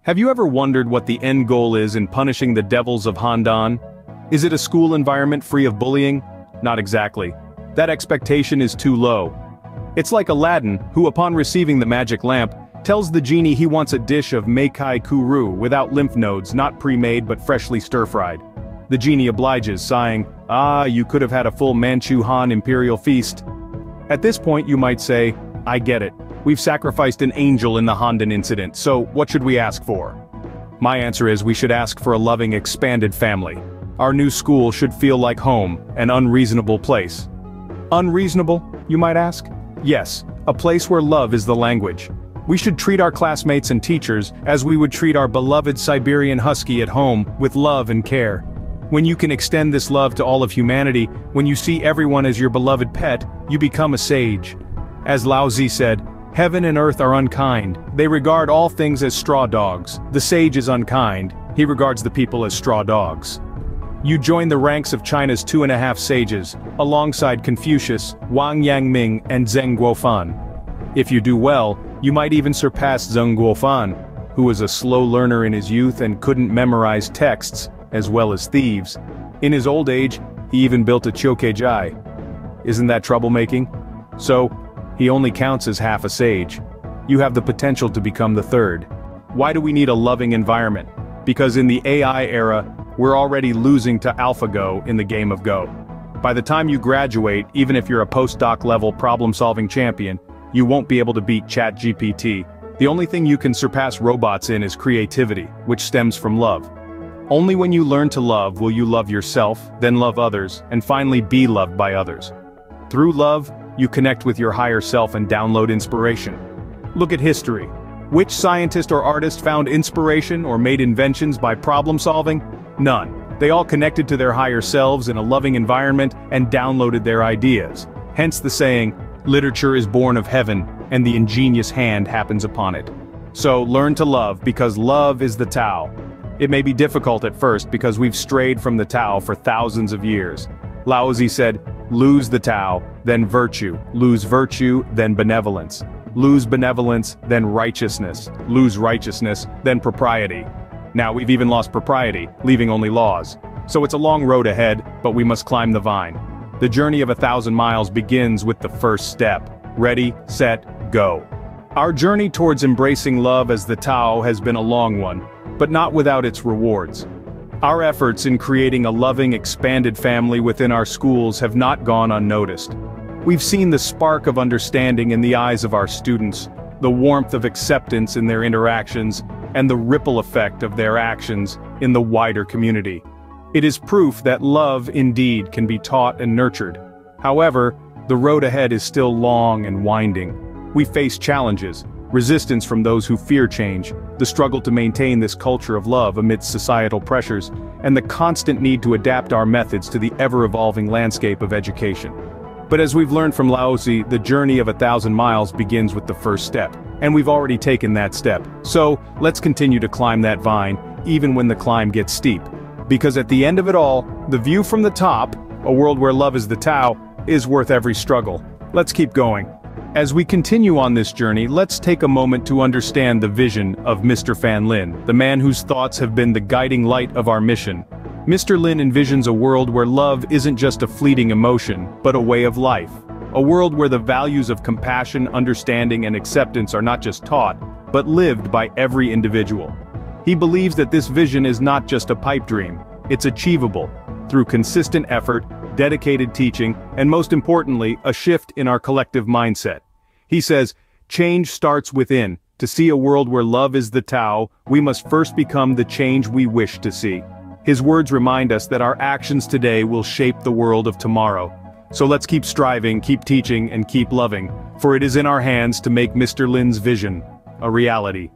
Have you ever wondered what the end goal is in punishing the devils of Handan? Is it a school environment free of bullying? Not exactly. That expectation is too low. It's like Aladdin, who upon receiving the magic lamp, tells the genie he wants a dish of Meikai Kuru without lymph nodes, not pre-made but freshly stir-fried. The genie obliges, sighing, "Ah, you could have had a full Manchu Han imperial feast." At this point you might say, "I get it. We've sacrificed an angel in the Handan incident, so what should we ask for?" My answer is we should ask for a loving, expanded family. Our new school should feel like home, an unreasonable place. Unreasonable, you might ask? Yes, a place where love is the language. We should treat our classmates and teachers as we would treat our beloved Siberian husky at home, with love and care. When you can extend this love to all of humanity, when you see everyone as your beloved pet, you become a sage. As Lao Tzu said, "Heaven and earth are unkind. They regard all things as straw dogs. The sage is unkind. He regards the people as straw dogs." You join the ranks of China's 2.5 sages, alongside Confucius, Wang Yangming, and Zheng Guofan. If you do well, you might even surpass Zheng Guofan, who was a slow learner in his youth and couldn't memorize texts, as well as thieves. In his old age, he even built a chokejai. Isn't that troublemaking? So, he only counts as half a sage. You have the potential to become the third. Why do we need a loving environment? Because in the AI era, we're already losing to AlphaGo in the game of Go. By the time you graduate, even if you're a postdoc-level problem-solving champion, you won't be able to beat ChatGPT. The only thing you can surpass robots in is creativity, which stems from love. Only when you learn to love will you love yourself, then love others, and finally be loved by others. Through love, you connect with your higher self and download inspiration. Look at history. Which scientist or artist found inspiration or made inventions by problem solving? None. They all connected to their higher selves in a loving environment and downloaded their ideas. Hence the saying, literature is born of heaven, and the ingenious hand happens upon it. So learn to love, because love is the Tao. It may be difficult at first because we've strayed from the Tao for thousands of years. Lao Tzu said, lose the Tao, then virtue, lose virtue, then benevolence. Lose benevolence, then righteousness, lose righteousness, then propriety. Now we've even lost propriety, leaving only laws. So it's a long road ahead, but we must climb the vine. The journey of 1,000 miles begins with the first step. Ready, set, go. Our journey towards embracing love as the Tao has been a long one, but not without its rewards. Our efforts in creating a loving, expanded family within our schools have not gone unnoticed. We've seen the spark of understanding in the eyes of our students, the warmth of acceptance in their interactions, and the ripple effect of their actions in the wider community. It is proof that love indeed can be taught and nurtured. However, the road ahead is still long and winding. We face challenges, resistance from those who fear change, the struggle to maintain this culture of love amidst societal pressures, and the constant need to adapt our methods to the ever-evolving landscape of education. But as we've learned from Lao Tzu, the journey of 1,000 miles begins with the first step, and we've already taken that step. So, let's continue to climb that vine, even when the climb gets steep. Because at the end of it all, the view from the top, a world where love is the Tao, is worth every struggle. Let's keep going. As we continue on this journey, let's take a moment to understand the vision of Mr. Fan Lin, the man whose thoughts have been the guiding light of our mission. Mr. Lin envisions a world where love isn't just a fleeting emotion, but a way of life. A world where the values of compassion, understanding, and acceptance are not just taught, but lived by every individual. He believes that this vision is not just a pipe dream, it's achievable, through consistent effort, dedicated teaching, and most importantly, a shift in our collective mindset. He says, change starts within. To see a world where love is the Tao, we must first become the change we wish to see. His words remind us that our actions today will shape the world of tomorrow. So let's keep striving, keep teaching, and keep loving, for it is in our hands to make Mr. Lin's vision a reality.